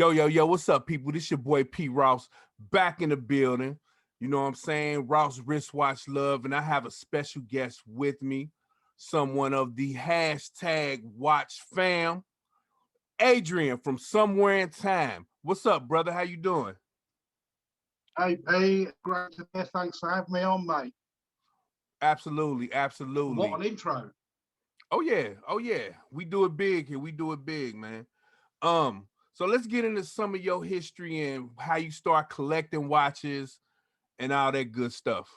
Yo, what's up, people? This your boy P. Ross back in the building. You know what I'm saying? Ross Wristwatch Love, and I have a special guest with me, someone of the hashtag Watch Fam, Adrian from Somewhere in Time. What's up, brother? How you doing? Hey, great to hear. Thanks for having me on, mate. Absolutely. What an intro. Oh yeah. We do it big here. We do it big, man. So let's get into some of your history and how you start collecting watches and all that good stuff.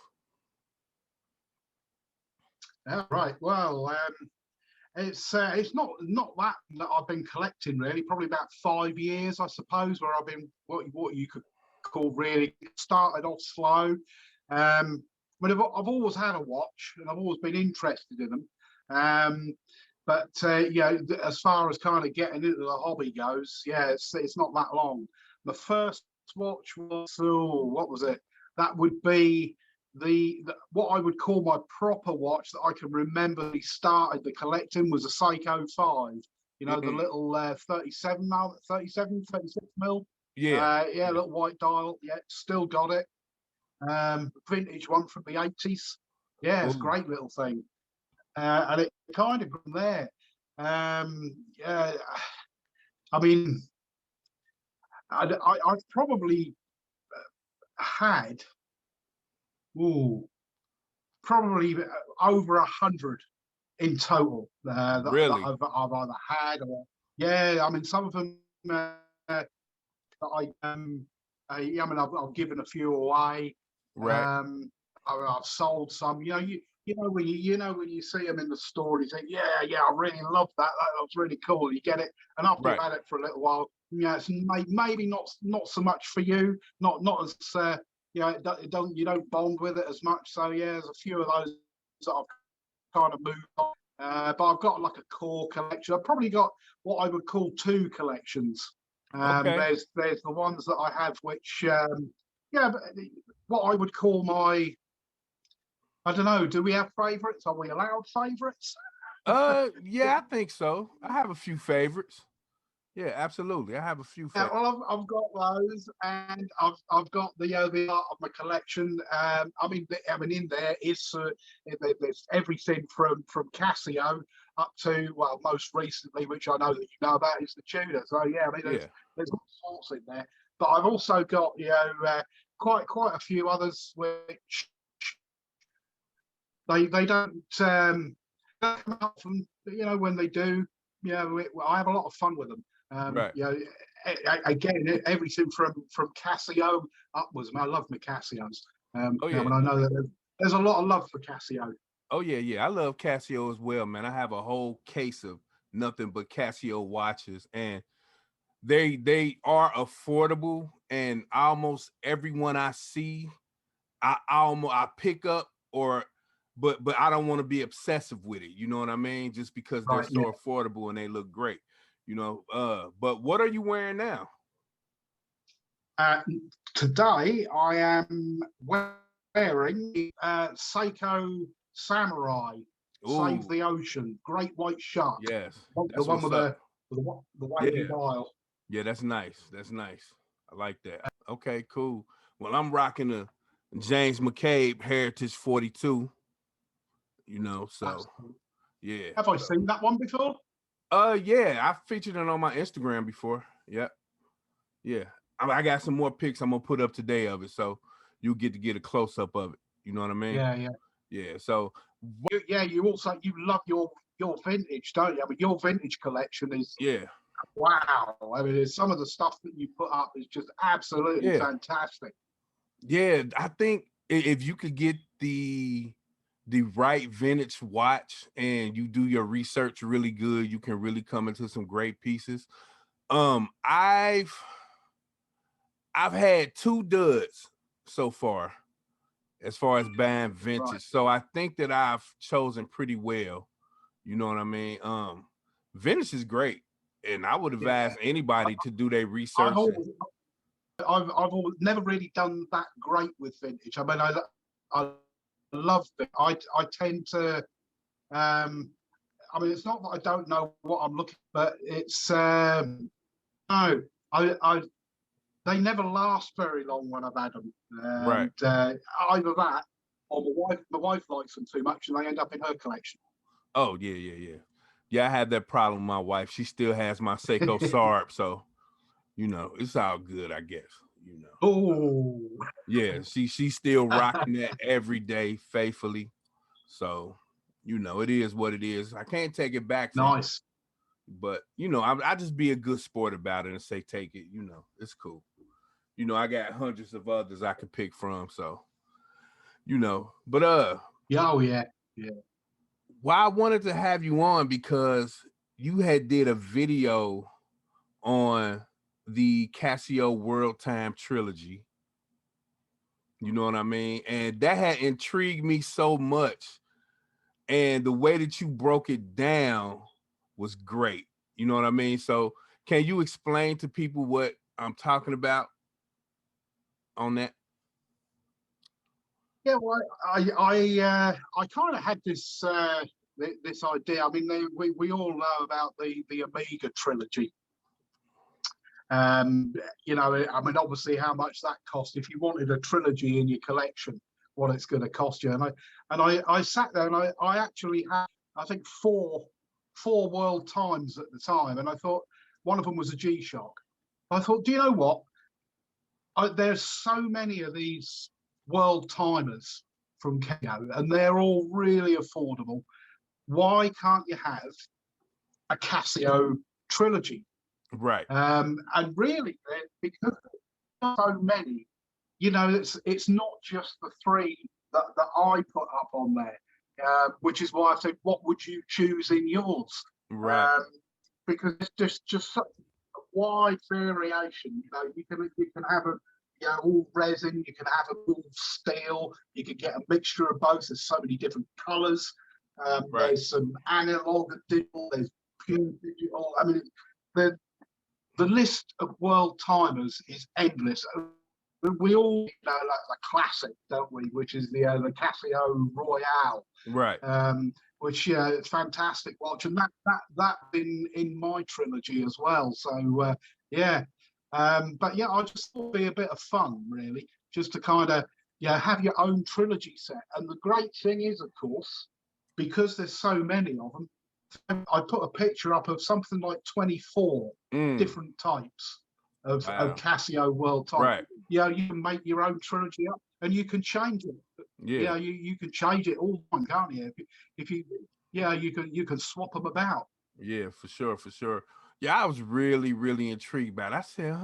Right. Well, it's not that I've been collecting really. Probably about 5 years, I suppose, where I've been what you could call really started off slow. But I've always had a watch and I've always been interested in them. But as far as kind of getting into the hobby goes, it's not that long. The first watch was what was it? That would be the what I would call my proper watch that I can remember. He started the collecting was a Seiko 5. You know, the little 37 36 mil. Yeah, little white dial. Yeah, still got it. Vintage one from the 80s. Yeah, it's a great little thing. And it kind of grew there. I mean, I've probably had, probably over 100 in total really? that I've either had or, I mean, some of them that I've given a few away. Right. I've sold some. When you see them in the store, you think, I really love that. That was really cool. You get it, and after you've had it for a little while, it's maybe not so much for you. Not as you don't bond with it as much. So there's a few of those that I've kind of moved on. But I've got like a core collection. I've probably got what I would call two collections. Okay. There's the ones that I have, which but what I would call my, I don't know. Do we have favourites? Are we allowed favourites? Yeah, I think so. I have a few favorites. Yeah, absolutely. I have a few favorites. Well, I've got those, and I've got the art of my collection. In there is there's everything from Casio up to, well, most recently, which I know that you know about, is the Tudor. So there's all sorts in there. But I've also got quite a few others which they don't come out from, when they do. I have a lot of fun with them. Right. Again, everything from Casio upwards. I love my Casios. Oh yeah. I know that there's a lot of love for Casio. Oh yeah. I love Casio as well, man. I have a whole case of nothing but Casio watches, and they are affordable, and almost everyone I see, I pick up, but I don't want to be obsessive with it. You know what I mean? Just because they're so affordable and they look great. But what are you wearing now? Today I am wearing Seiko Samurai. Ooh. Save the Ocean, Great White Shark. Yes, the one with the wavy dial. Yeah, that's nice. I like that. Okay, cool. Well, I'm rocking a James McCabe Heritage 42. So yeah. Have I seen that one before? Yeah, I featured it on my Instagram before. Yep. Yeah. I got some more pics I'm gonna put up today of it, so you get to get a close up of it. You know what I mean? Yeah. So you also love your vintage, don't you? I mean, your vintage collection is wow. I mean, some of the stuff that you put up is just absolutely fantastic. Yeah, I think if you could get the right vintage watch and you do your research really good, you can really come into some great pieces. I've had 2 duds so far as buying vintage. Right. So I think that I've chosen pretty well. You know what I mean? Vintage is great, and I would advise anybody to do their research. I've never really done that great with vintage. I mean, I love it. I tend to, I mean, it's not that I don't know what I'm looking, but it's no, I they never last very long when I've had them, Right. and either that or my wife likes them too much, and they end up in her collection. Oh yeah. I had that problem with my wife. She still has my Seiko Sarb, so it's all good, I guess. Oh, Yeah, she's still rocking that every day faithfully. So, it is what it is. I can't take it back from her, nice. but I just be a good sport about it and say take it. It's cool. I got hundreds of others I could pick from. So, but Yeah, oh yeah, yeah. why I wanted to have you on because you had did a video on the Casio World Time Trilogy. You know what I mean? And that had intrigued me so much. And the way that you broke it down was great. You know what I mean? So can you explain to people what I'm talking about on that? Yeah, well, I kind of had this this idea. I mean, we all know about the Amiga trilogy. I mean, obviously, how much that cost. If you wanted a trilogy in your collection, what it's going to cost you. And I sat there and I actually had, I think, four World Times at the time, and I thought one of them was a G-Shock. I thought, do you know what? There's so many of these World Timers from Casio, and they're all really affordable. Why can't you have a Casio trilogy? Right. And really, because there's so many, it's not just the three that I put up on there, which is why I said, what would you choose in yours? Right. Because it's just such a wide variation. You can have all resin, you can have a all steel, you can get a mixture of both. There's so many different colours. Right. There's some analog and digital. There's pure digital. I mean, the list of World Timers is endless. We all know like the classic, don't we? Which is the Casio Royale, Right. which it's fantastic watch, and that in my trilogy as well. So yeah, but yeah, I just thought it'd be a bit of fun, really, just to kind of have your own trilogy set. And the great thing is, of course, because there's so many of them, I put a picture up of something like 24 different types of Casio World Time. Right. You can make your own trilogy up, and you can change it. Yeah. You can change it all the time, can't you? If you you can swap them about. Yeah, for sure. Yeah, I was really, really intrigued by it. I said,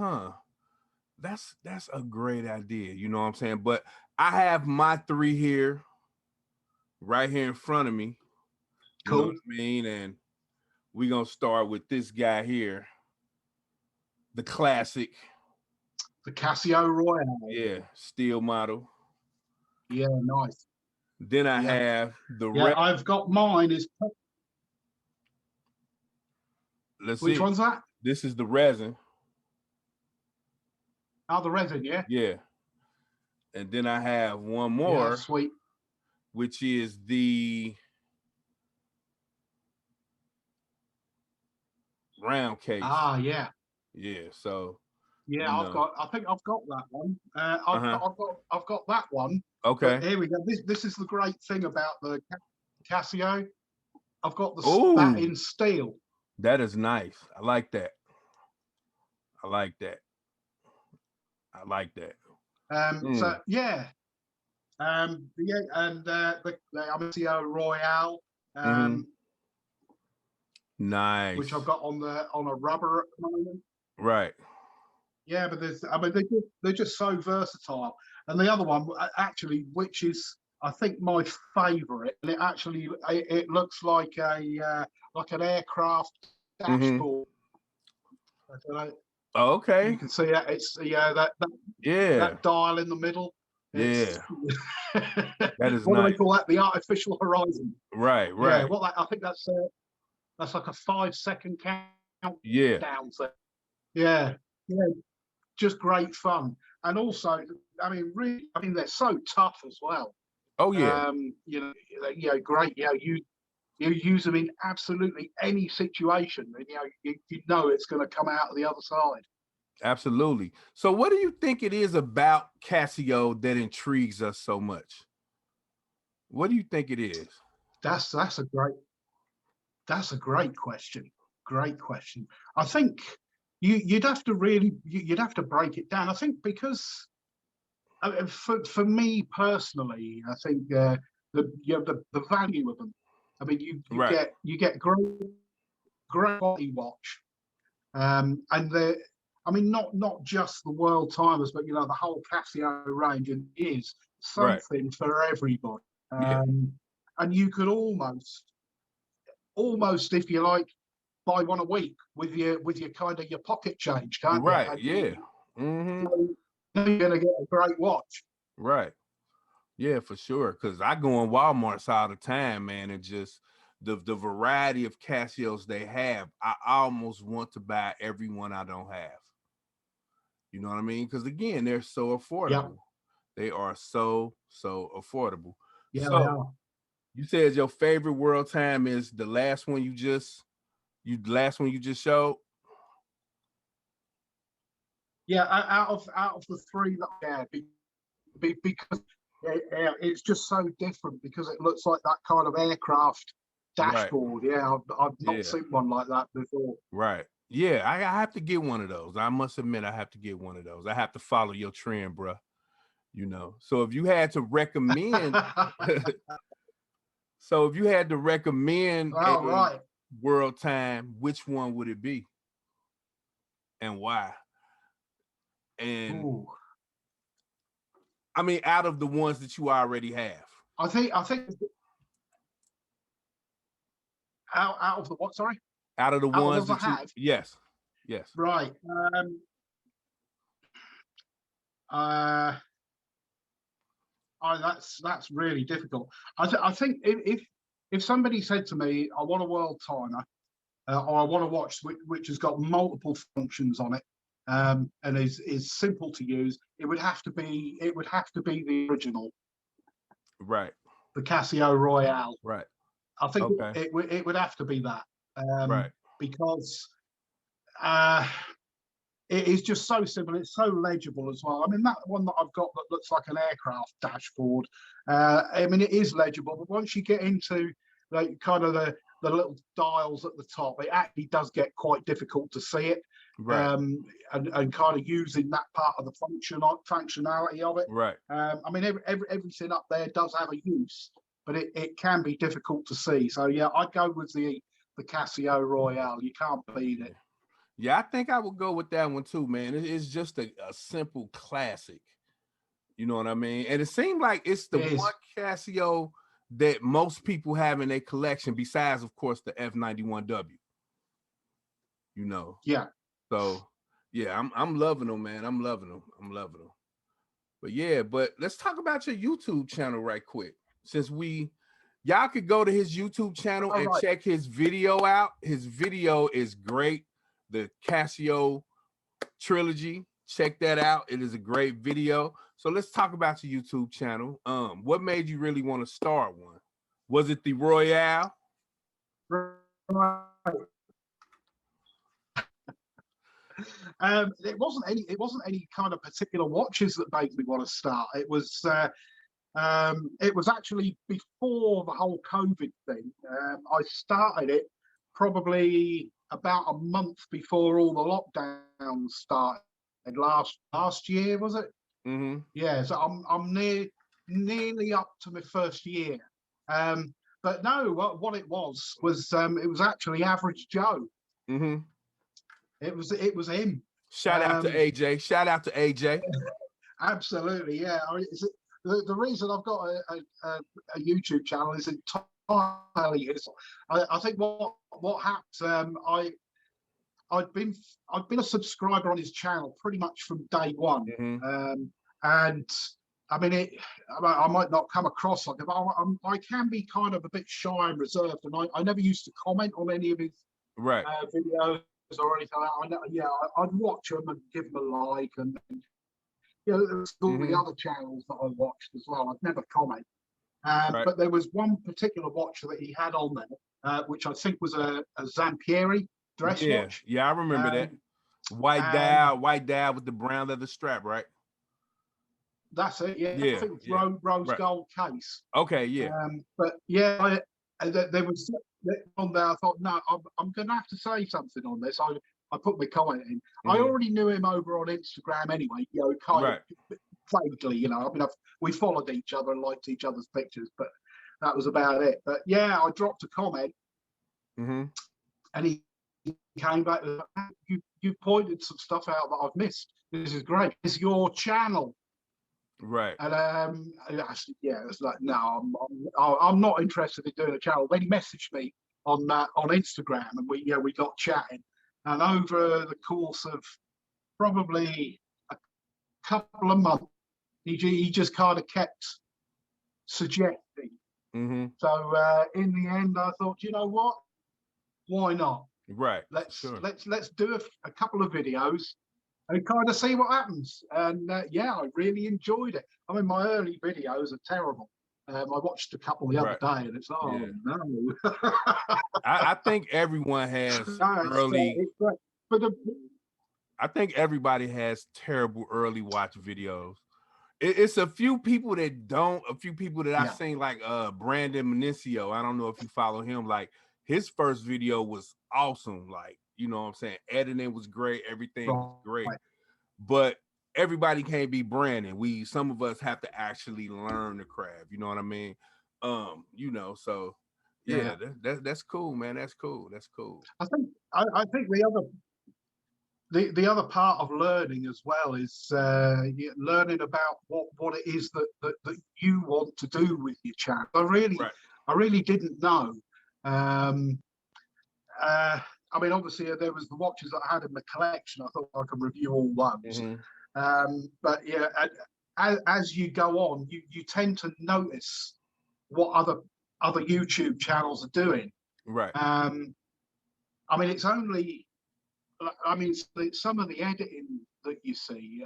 that's a great idea. You know what I'm saying? But I have my three here, right here in front of me. You know what I mean? And we're gonna start with this guy here, the classic, the Casio Royale. Yeah, steel model. Yeah, nice. Then I have the red. I've got mine is. Let's Which see. one's that? This is the resin. Oh, the resin, yeah. Yeah. And then I have one more. Yeah, sweet. Which is the round case. Ah, yeah. Yeah. So. Yeah, I think I've got that one. I've got that one. Okay. But here we go. This is the great thing about the Casio. I've got that in steel. That is nice. I like that. So yeah. And the Casio Royale. Nice. Which I've got on a rubber at the moment. Right. Yeah, but they're just so versatile. And the other one, actually, which is I think my favourite, and it looks like an aircraft dashboard. I don't know. Oh, okay. You can see that it's that dial in the middle. That is what nice. do they call that? The artificial horizon. Right. Yeah. I think that's like a 5-second count. Yeah. Down. So, yeah. Just great fun, and also, I mean, really, they're so tough as well. Oh yeah. Great. You use them in absolutely any situation, and you know it's going to come out of the other side. Absolutely. So what do you think it is about Casio that intrigues us so much? What do you think it is? That's that's a great that's a great question. Great question. I think you'd have to really you'd have to break it down. I think because for me personally, I think the value of them. I mean, Right. you get great quality watch, and I mean not just the world timers, but the whole Casio range is Right. something for everybody. Yeah. And you could almost, if you like, buy one a week with your kind of your pocket change, can't you? Right. Yeah. Mm-hmm. So you're gonna get a great watch. Right. Yeah, for sure. Cause I go in Walmart's all the time, man, and just the variety of Casios they have, I almost want to buy every one I don't have. You know what I mean? Because again, they're so Yeah, affordable. They are so affordable. yeah, they So are. you said your favorite world time is the last one last one you just showed. Yeah, out of the three that because it's just so different because it looks like that kind of aircraft Right. dashboard. Yeah, I've not Yeah. seen one like that before. Right. Yeah, I have to get one of those. I must admit, I have to get one of those. I have to follow your trend, bro. So if you had to recommend, so if you had to recommend All a right. world time, which one would it be and why? And Ooh. I mean, out of the ones that you already have, I think out of the what? Sorry, out of the out of ones those I that you, have. yes, yes, Right. Uh, that's really difficult. I think if somebody said to me, I want a world timer, or I want a watch which has got multiple functions on it, and is simple to use, it would have to be the original, right, the Casio Royale. right, I think okay, it would have to be that, right, because uh, it is just so simple. It's so legible as well. I mean, that one that I've got that looks like an aircraft dashboard. I mean, it is legible, but once you get into like kind of the little dials at the top, it actually does get quite difficult to see it, right, and kind of using that part of the functionality of it. right. I mean, everything up there does have a use, but it can be difficult to see. So yeah, I'd go with the Casio Royale. You can't beat it. Yeah, I think I would go with that one too, man. It's just a simple classic. You know what I mean? And it seemed like it's the It one is. Casio that most people have in their collection, besides, of course, the F91W. You know, Yeah. so yeah, I'm loving them, man. I'm loving them. I'm loving them. But yeah, but let's talk about your YouTube channel right quick. Since y'all could go to his YouTube channel All and right. check his video out. His video is great. The Casio Trilogy. Check that out. It is a great video. So let's talk about your YouTube channel. What made you really want to start one? Was it the Royale? Right. It wasn't any kind of particular watches that made me want to start. It was actually before the whole COVID thing. I started it probably about a month before all the lockdowns started last year, was it? Mm-hmm. Yeah, so I'm nearly up to my first year. But no, what it was actually Average Joe. Mm-hmm. It was him. Shout out to Um, AJ. Shout out to AJ. Absolutely, yeah. I mean, the reason I've got a YouTube channel is entirely his. I think what happened. I'd been I'd been a subscriber on his channel pretty much from day one, Mm-hmm. and I mean I might not come across like it, but I can be kind of a bit shy and reserved, and I never used to comment on any of his Right. videos or anything like that. I'd watch them and give them a like, and there's all the Mm-hmm. other channels that I watched as well. I'd never comment. Right. But there was one particular watch that he had on there, which I think was a Zampieri dress Yeah. watch. Yeah, I remember that. Um, And white dial with the brown leather strap, right? that's it. Yeah, I Yeah, think it's yeah. rose Right. gold case. Okay, yeah. But yeah, there was on there. I thought, no, I'm going to have to say something on this. I put my comment in. I Mm-hmm. already knew him over on Instagram anyway. You know, kind Right. of vaguely. You know, I mean, we followed each other and liked each other's pictures, but that was about it. But yeah, I dropped a comment, Mm-hmm. and he came back. You pointed some stuff out that I've missed. This is great. It's your channel. Right. And I said, yeah, it's like, no, I'm not interested in doing a channel. Then he messaged me on Instagram, and we got chatting. And over the course of probably a couple of months, he just kind of kept suggesting. Mm-hmm. So in the end, I thought, you know what? Why not? Right. Let's Sure. let's do a couple of videos and kind of see what happens. And yeah, I really enjoyed it. I mean, my early videos are terrible. I watched a couple the other Right. day, and it's Yeah. no. I think everyone has No, early. it's great. But I think everybody has terrible early watch videos. It's a few people that don't. A few people that I've yeah, seen, like Brandon Minicio. I don't know if you follow him. Like his first video was awesome. Like, you know what I'm saying? Editing was great. Everything was great. right. But everybody can't be Brandon. Some of us have to actually learn the craft. You know what I mean? You know, so Yeah, yeah, that's cool, man. That's cool. That's cool. I think the other part of learning as well is learning about what it is that you want to do with your channel. Right. I really didn't know. Um, I mean, obviously, there was the watches that I had in the collection. I thought I could review all those. Mm-hmm. But yeah, as you go on, you tend to notice what other YouTube channels are doing. Right. I mean, it's only, I mean, some of the editing that you see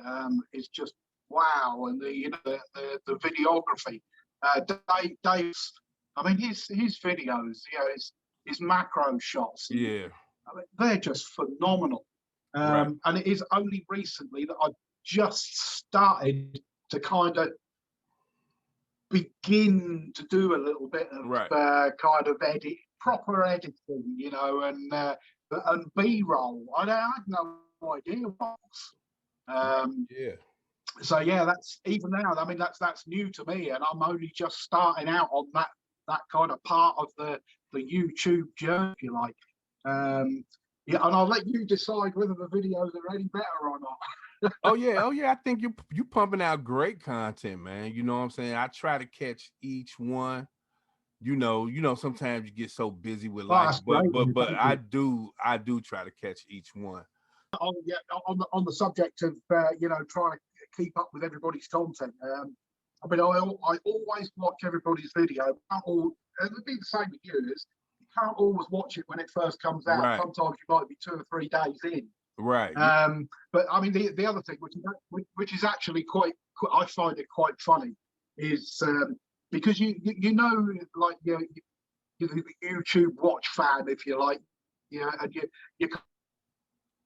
is just wow, and the videography. Dave's, I mean, his videos, his macro shots, and Yeah. I mean, they're just phenomenal. Right. And it is only recently that I've just started to kind of begin to do a little bit of Right. kind of proper editing, and B-roll. I had no idea what. Right. Um, Yeah. so yeah, that's even now. I mean, that's new to me, and I'm only just starting out on that kind of part of the YouTube journey, if you like. Yeah, and I'll let you decide whether the videos are any better or not. Oh yeah, oh yeah. I think you pumping out great content, man. You know what I'm saying? I try to catch each one. Sometimes you get so busy with Well, life, that's but great. I do try to catch each one. Yeah, on the subject of trying to keep up with everybody's content. I mean, I always watch everybody's video. It'd be the same with you. You can't always watch it when it first comes out. Right, Sometimes you might be 2 or 3 days in. right. Yeah, But I mean, the other thing, which is actually I find it quite funny, is because like you're the YouTube watch fan, if you like, and you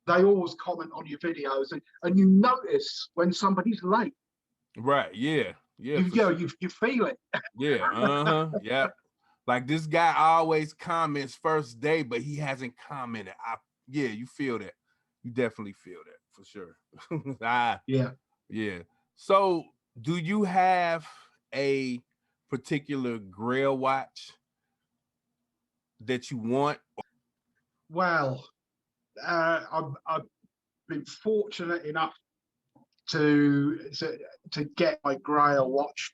they always comment on your videos, and you notice when somebody's late. right. Yeah, yeah, You for you know, sure. you feel it. Yeah, uh-huh. Yeah. Like this guy always comments first day, but he hasn't commented. Yeah, you feel that. You definitely feel that for sure. ah, Yeah. yeah. So do you have a particular Grail watch that you want? Well, I've been fortunate enough to to get my Grail watch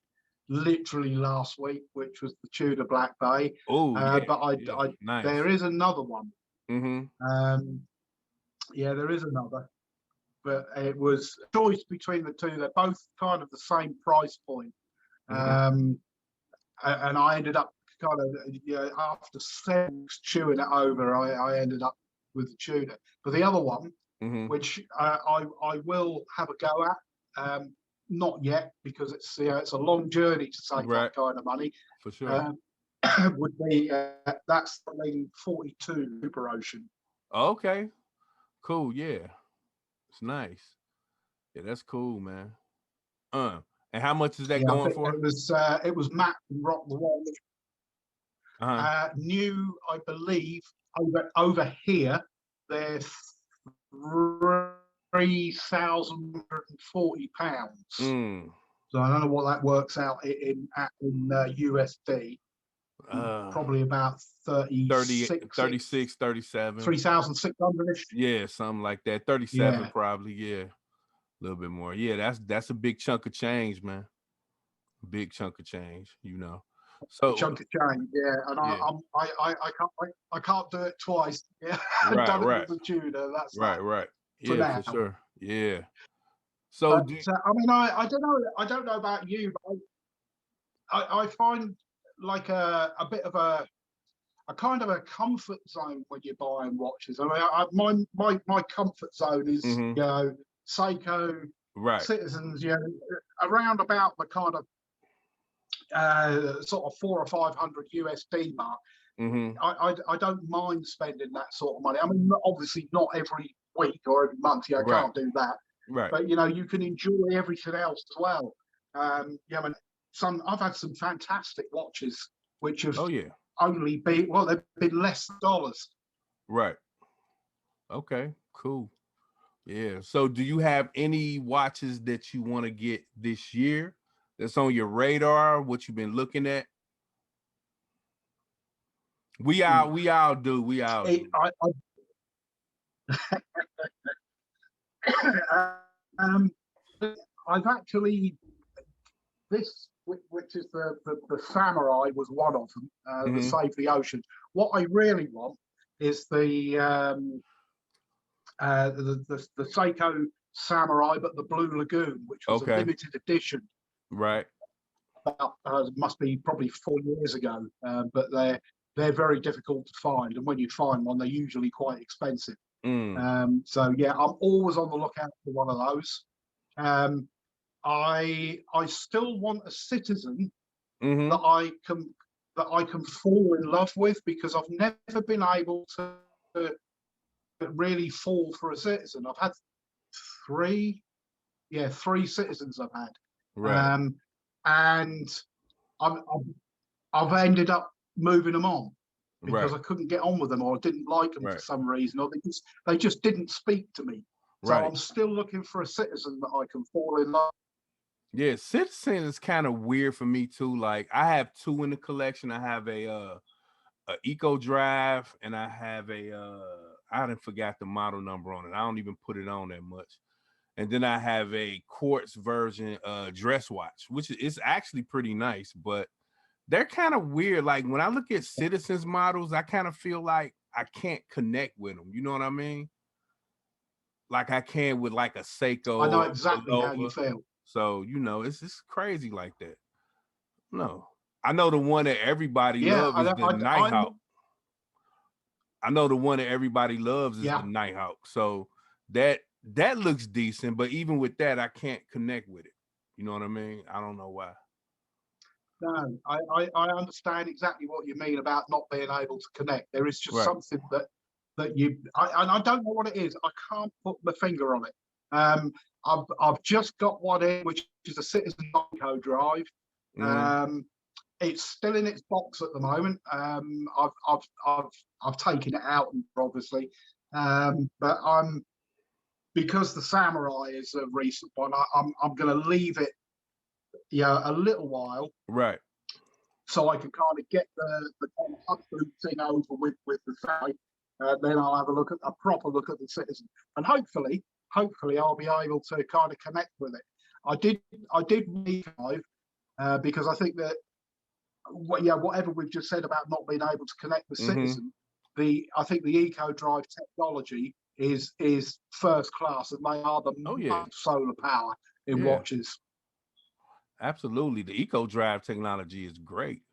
literally last week, which was the Tudor Black Bay. Oh yeah, But yeah, I nice. there is another one. Mm-hmm. Um, yeah, there is another, but it was a choice between the two. They're both kind of the same price point. Mm-hmm. And I ended up kind of after 6 chewing it over, I ended up with the Tudor. But the other one, Mm-hmm. which I will have a go at, not yet because it's a long journey to save Right, that kind of money. for sure. Um, would be that's the 42 Super Ocean. Okay, cool. Yeah. It's nice. Yeah, that's cool, man. And how much is that Yeah, I going think for? it was Matt from Rock the Wall. Uh-huh. New, I believe, over here, they're £3,140. Mm. So I don't know what that works out in USD. Uh Probably about 30, 36, 36, 37. 3,600-ish. Yeah, something like that. 37 Yeah, probably, yeah. A little bit more. Yeah, that's a big chunk of change, man. Big chunk of change, you know. So chunk of change. Yeah, and yeah, I can't do it twice. Yeah, I've right, done it right, with the tuner. That's that right. for Yeah, now. for sure. Yeah. So But do I mean, I don't know. I don't know about you, but I find like a bit of a kind of a comfort zone when you're buying watches. I mean, my comfort zone is, mm-hmm. Seiko, Right. Citizens, around about the kind of sort of 400 or 500 USD mark. Mm-hmm. I don't mind spending that sort of money. I mean, obviously not every week or every month. I Right. can't do that. Right. But you can enjoy everything else as well. Yeah, I mean, I've had some fantastic watches which have Oh yeah. only been they've been less dollars. Right. Okay, cool. Yeah. So do you have any watches that you want to get this year that's on your radar? What you've been looking at? We all do. We all It, do. um, I've actually this, which is the Samurai, was one of them. The Mm-hmm. Save the Ocean. What I really want is the Seiko Samurai, but the Blue Lagoon, which was a Okay. limited edition. Right. About must be probably 4 years ago, but they're very difficult to find, and when you find one, they're usually quite expensive. Mm. So yeah, I'm always on the lookout for one of those. Um, I still want a Citizen Mm-hmm. that I can fall in love with, because I've never been able to really fall for a Citizen. I've had three, three Citizens I've had, Right. and I've, I've ended up moving them on because Right. I couldn't get on with them, or I didn't like them for Right. some reason, or they just didn't speak to me. So Right. I'm still looking for a Citizen that I can fall in love. Yeah, Citizen is kind of weird for me too. Like I have two in the collection. I have a Eco Drive and I have I didn't forgot the model number on it. I don't even put it on that much. And then I have a quartz version dress watch, which is actually pretty nice, but they're kind of weird. Like when I look at Citizens models, I kind of feel like I can't connect with them. You know what I mean? Like I can with like a Seiko I know or exactly how you Bulova. feel. So it's crazy like that. No, I know the one that everybody Yeah, loves is the I Nighthawk. I know the one that everybody loves is the yeah. Nighthawk. So that looks decent, but even with that, I can't connect with it. You know what I mean? I don't know why. No, I understand exactly what you mean about not being able to connect. There is just Right. something and I don't know what it is. I can't put my finger on it. Um, I've just got one in, which is a Citizen Eco Drive. Mm-hmm. Um, it's still in its box at the moment. I've taken it out, obviously, but because the Samurai is a recent one. I'm going to leave it, a little while, Right. so I can kind of get the kind of upboot thing over with the site. Then I'll have a proper look at the Citizen, and hopefully I'll be able to kind of connect with it. I did revive, because I think that whatever we've just said about not being able to connect with Mm-hmm. Citizen, I think the Eco Drive technology is first class, and they are the Oh yeah. most solar power in Yeah. watches. Absolutely. The Eco Drive technology is great.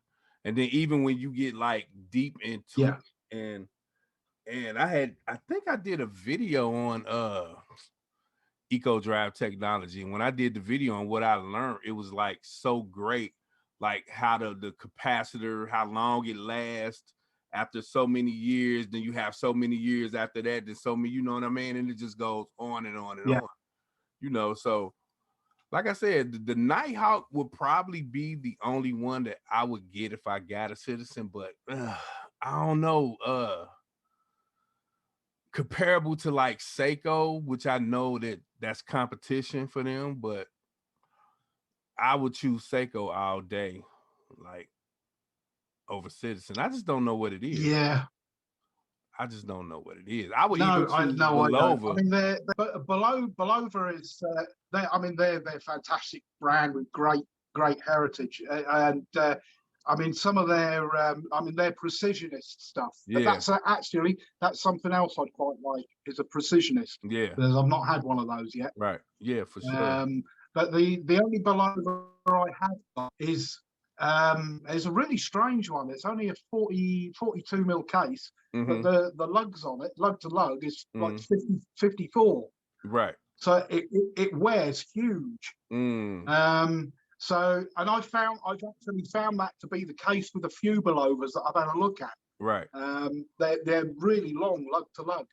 And then even when you get like deep into Yeah, it, and I think I did a video on Eco Drive technology. And when I did the video on what I learned, it was like so great, like how the capacitor, how long it lasts, after so many years, then you have so many years after that, then so many, you know what I mean? And it just goes on and on and Yeah. on, so like I said, the Nighthawk would probably be the only one that I would get if I got a Citizen, but I don't know, comparable to like Seiko, which I know that's competition for them, but I would choose Seiko all day, like over Citizen. I just don't know what it is. Yeah. I just don't know what it is. I would even No, choose I don't. I Belova. mean, Belova is. They're a fantastic brand with great heritage, and I mean, some of their. Their precisionist stuff. But Yeah, actually that's something else I'd quite like is a precisionist. yeah, Because I've not had one of those yet. right. Yeah, for sure. But the only Belova I have is a really strange one. It's only a 42 mil case, but the lugs on it, lug to lug, is like 54. Right. So it wears huge. So, and I've actually found that to be the case with a few Belovas that I've had a look at. Right. They're really long lug to lug.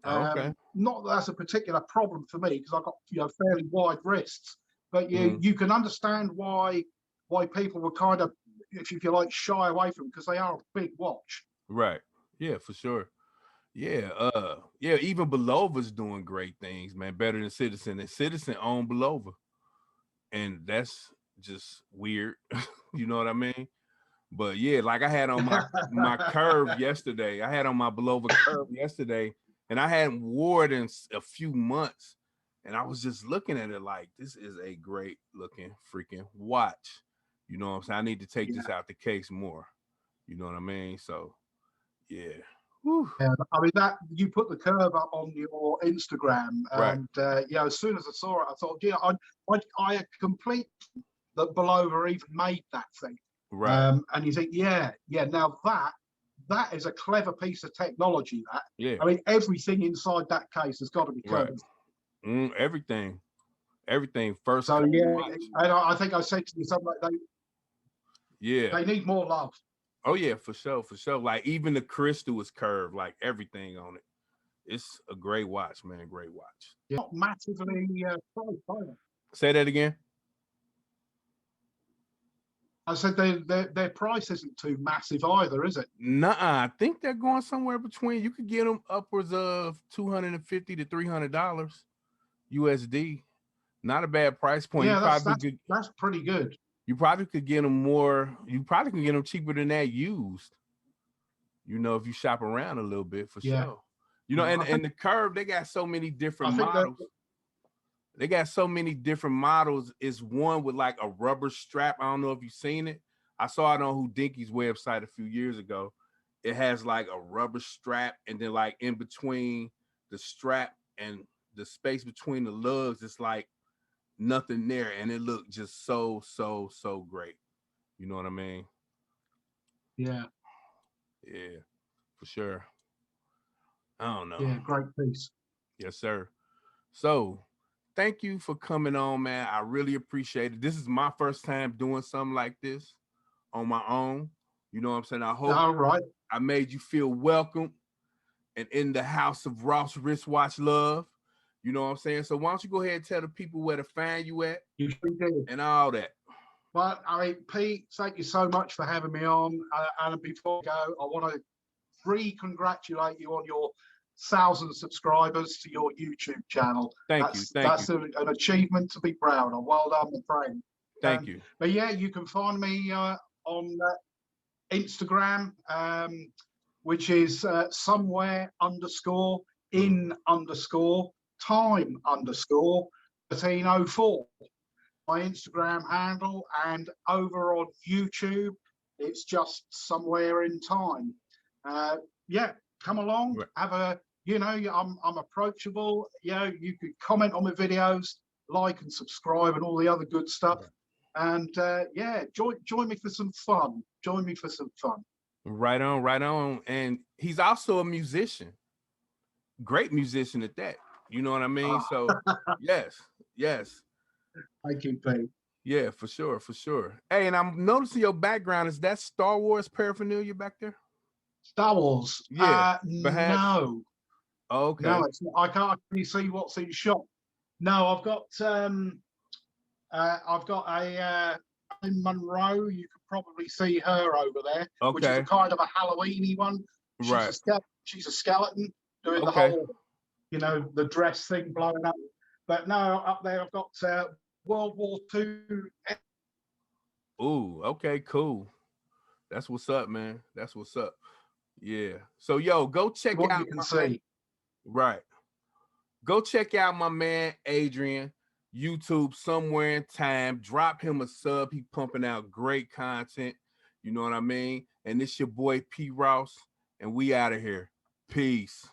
Okay. Not that that's a particular problem for me because I've got fairly wide wrists, but you can understand why people were kind of, if you like, shy away from them because they are a big watch. Right. Yeah, for sure. Yeah. Yeah. Even Belova's doing great things, man. Better than Citizen. And Citizen owned Belova, and that's just weird. You know what I mean? But yeah, like I had on my curve yesterday. I had on my Belova curve yesterday, and I hadn't wore it in a few months. And I was just looking at it like, this is a great looking freaking watch. You know what I'm saying? I need to take this out the case more. You know what I mean? So yeah. Whew. Yeah, I mean that you put the curve up on your Instagram, Right. and as soon as I saw it, I thought, I had complete that Belova even made that thing. Right. And you think, yeah. Now that is a clever piece of technology. That Yeah. I mean, everything inside that case has got to be curved. Right. Everything first. So yeah, watch. and I think I said to you something like they need more love. Oh yeah, for sure. Like even the crystal is curved, like everything on it. It's a great watch, man. Great watch. Yeah, not massively priced either. Say that again. I said their price isn't too massive either, is it? Nuh-uh. I think they're going somewhere between. You could get them upwards of $250 to $300 USD. Not a bad price point. Yeah, that's pretty good. You probably could get them more. You probably can get them cheaper than that used. If you shop around a little bit, for sure. And the curve, they got so many different models. They got so many different models. It's one with like a rubber strap. I don't know if you've seen it. I saw it on Houdinki's website a few years ago. It has like a rubber strap, and then like in between the strap and the space between the lugs, it's like nothing there, and it looked just so great. You know what I mean? Yeah, for sure. I don't know. Yeah, great piece. Yes, sir. So thank you for coming on, man. I really appreciate it. This is my first time doing something like this on my own. You know what I'm saying? I hope I made you feel welcome and in the house of Ross Wristwatch Love. You know what I'm saying? So why don't you go ahead and tell the people where to find you at and all that. Well, I mean, Pete, thank you so much for having me on. And before I go, I want to re-congratulate you on your 1,000 subscribers to your YouTube channel. Thank you. That's an achievement to be proud of. Well done, my friend. Thank you. But yeah, you can find me on Instagram, which is somewhere _ in _ time _ 1304. My Instagram handle, and over on YouTube, it's just somewhere in time. Come along, have a, I'm approachable. You could comment on my videos, like and subscribe and all the other good stuff. And join me for some fun. Right on. And he's also a musician. Great musician at that. You know what I mean? So yes. Thank you, Pete. Yeah, for sure. Hey, and I'm noticing your background. Is that Star Wars paraphernalia back there? Star Wars. Yeah, perhaps. No, Okay. no, it's not. I can't really see what's in shop. No, I've got a in Monroe. You could probably see her over there, which is a Okay. kind of a Halloweeny one. Right. She's a skeleton doing the Okay. whole, the dress thing blowing up. But no, up there I've got World War II. Ooh, okay, cool. That's what's up, man. That's what's up. Yeah. So yo, go check What out you can my man. see. Right. Go check out my man Adrian, YouTube somewhere in time. Drop him a sub. He pumping out great content. You know what I mean? And this your boy P Ross, and we out of here. Peace.